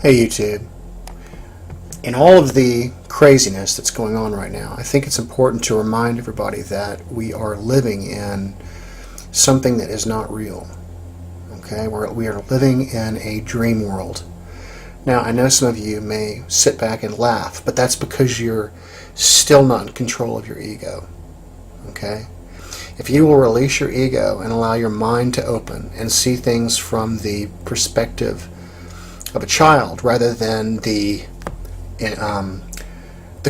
Hey YouTube. In all of the craziness that's going on right now, I think it's important to remind everybody that we are living in something that is not real. Okay, we are living in a dream world. Now, I know some of you may sit back and laugh, but that's because you're still not in control of your ego. Okay? If you will release your ego and allow your mind to open and see things from the perspective of a child rather than the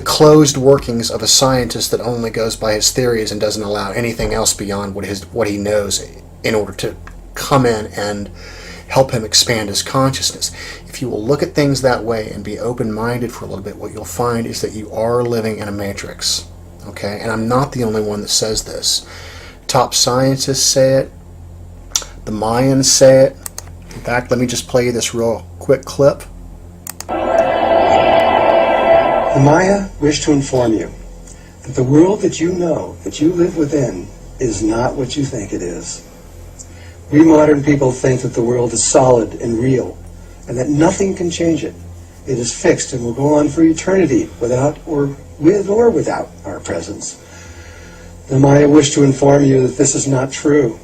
closed workings of a scientist that only goes by his theories and doesn't allow anything else beyond what he knows in order to come in and help him expand his consciousness. If you will look at things that way and be open-minded for a little bit, what you'll find is that you are living in a matrix. Okay? And I'm not the only one that says this. Top scientists say it. The Mayans say it. In fact, let me just play you this real quick clip. The Maya wish to inform you that the world that you know, that you live within, is not what you think it is. We modern people think that the world is solid and real, and that nothing can change it. It is fixed and will go on for eternity without or with or without our presence. The Maya wish to inform you that this is not true.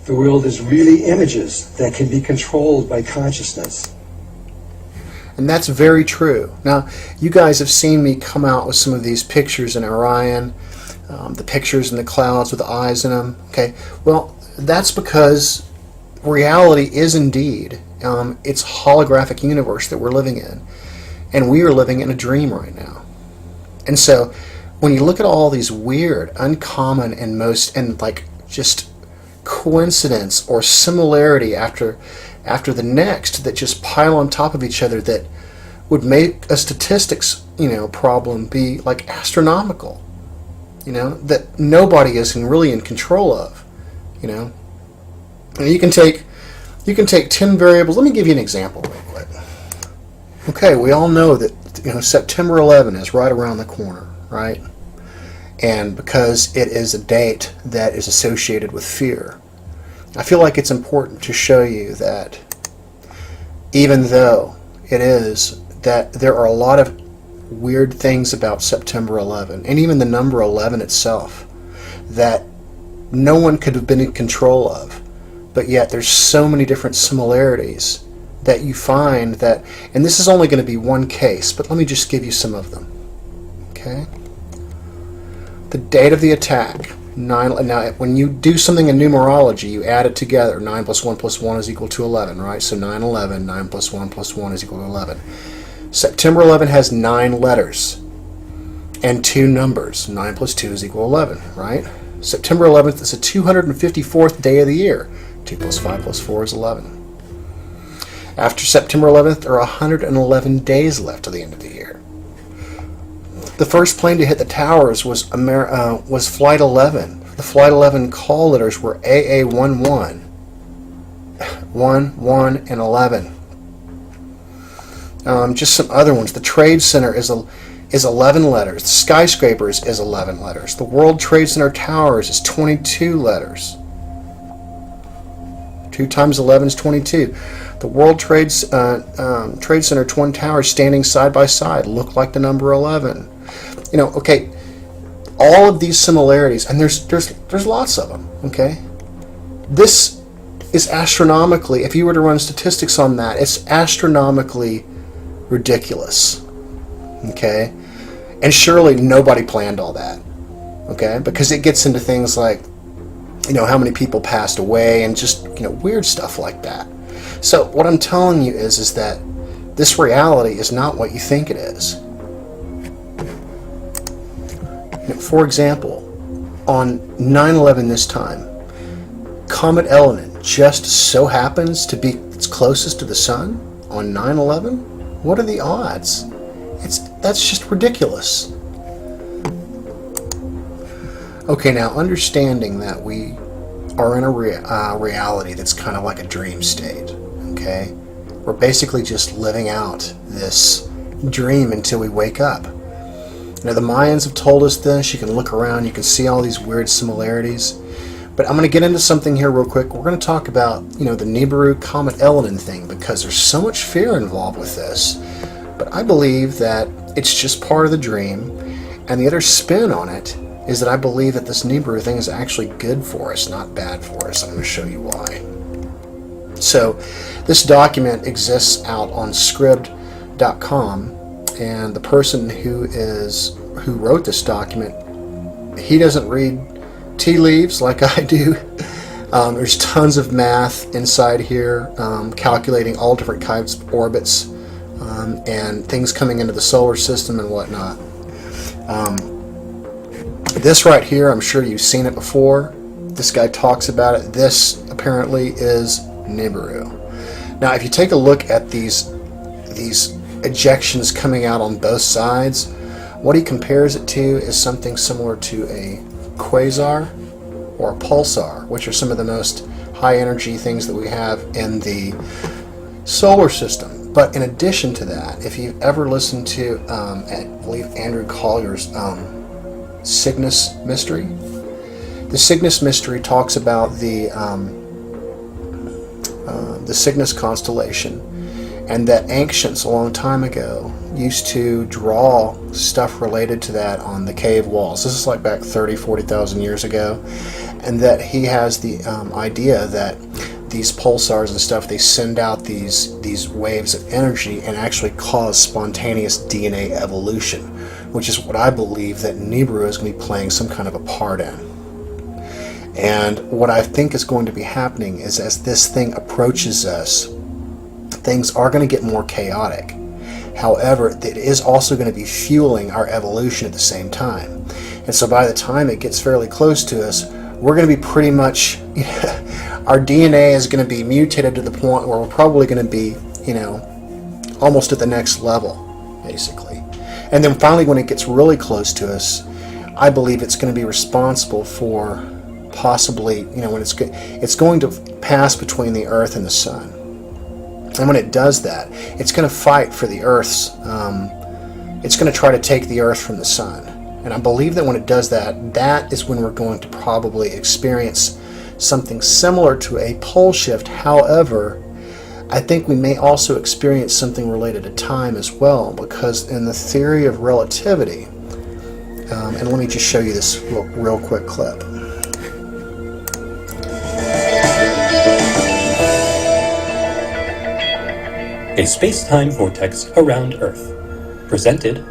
The world is really images that can be controlled by consciousness. And that's very true. Now, you guys have seen me come out with some of these pictures in Orion, the pictures in the clouds with the eyes in them. Okay, well, that's because reality is indeed it's a holographic universe that we're living in, and we are living in a dream right now. And so, when you look at all these weird, uncommon, and like just coincidence or similarity after the next that just pile on top of each other that would make a statistics problem be like astronomical, that nobody is really in control of. And you can take 10 variables. Let me give you an example real quick. Okay, we all know that September 11 is right around the corner, right? And because it is a date that is associated with fear, I feel like it's important to show you that even though it is that there are a lot of weird things about September 11, and even the number 11 itself, that no one could have been in control of, but yet there's so many different similarities that you find that, and this is only going to be one case, but let me just give you some of them. Okay? The date of the attack. Now, when you do something in numerology, you add it together. 9 plus 1 plus 1 is equal to 11, right? So 9/11, 9 plus 1 plus 1 is equal to 11. September 11 has 9 letters and 2 numbers. 9 plus 2 is equal to 11, right? September 11th is the 254th day of the year. 2 plus 5 plus 4 is 11. After September 11th, there are 111 days left to the end of the year. The first plane to hit the towers was Flight 11. The Flight 11 call letters were AA11, 1, 1, and 11. Just some other ones. The Trade Center is 11 letters. The Skyscrapers is 11 letters. The World Trade Center Towers is 22 letters. 2 times 11 is 22. The World Trade Center Twin Towers standing side by side look like the number 11. Okay, all of these similarities, and there's lots of them, okay? This is astronomically, if you were to run statistics on that, it's astronomically ridiculous, okay? And surely nobody planned all that, okay? Because it gets into things like, how many people passed away and just, weird stuff like that. So what I'm telling you is that this reality is not what you think it is. For example, on 9/11 this time, Comet Elenin just so happens to be its closest to the sun on 9/11? What are the odds? That's just ridiculous. Okay, now understanding that we are in a reality that's kind of like a dream state, okay? We're basically just living out this dream until we wake up. The Mayans have told us this. You can look around, you can see all these weird similarities. But I'm going to get into something here real quick. We're going to talk about, the Nibiru Comet Elenin thing, because there's so much fear involved with this. But I believe that it's just part of the dream. And the other spin on it is that I believe that this Nibiru thing is actually good for us, not bad for us. I'm going to show you why. So this document exists out on Scribd.com, and the person who wrote this document, he doesn't read tea leaves like I do. There's tons of math inside here, calculating all different types of orbits and things coming into the solar system and whatnot. This right here, I'm sure you've seen it before. This guy talks about it. This apparently is Nibiru. Now, if you take a look at these ejections coming out on both sides, what he compares it to is something similar to a quasar or a pulsar, which are some of the most high energy things that we have in the solar system. But in addition to that, if you've ever listened to, I believe, Andrew Collier's Cygnus Mystery, the Cygnus Mystery talks about the Cygnus constellation, and that ancients a long time ago used to draw stuff related to that on the cave walls. This is like back 40,000 years ago, and that he has the idea that these pulsars and stuff, they send out these waves of energy and actually cause spontaneous DNA evolution, which is what I believe that Nibiru is going to be playing some kind of a part in. And what I think is going to be happening is, as this thing approaches us, things are going to get more chaotic. However, it is also going to be fueling our evolution at the same time. And so by the time it gets fairly close to us, we're going to be pretty much, our DNA is going to be mutated to the point where we're probably going to be, almost at the next level, basically. And then finally, when it gets really close to us, I believe it's going to be responsible for possibly, when it's going to pass between the Earth and the Sun. And when it does that, it's going to fight for the Earth's, it's going to try to take the Earth from the Sun. And I believe that when it does that, that is when we're going to probably experience something similar to a pole shift. However, I think we may also experience something related to time as well, because in the theory of relativity, and let me just show you this real quick clip. A space-time vortex around Earth, presented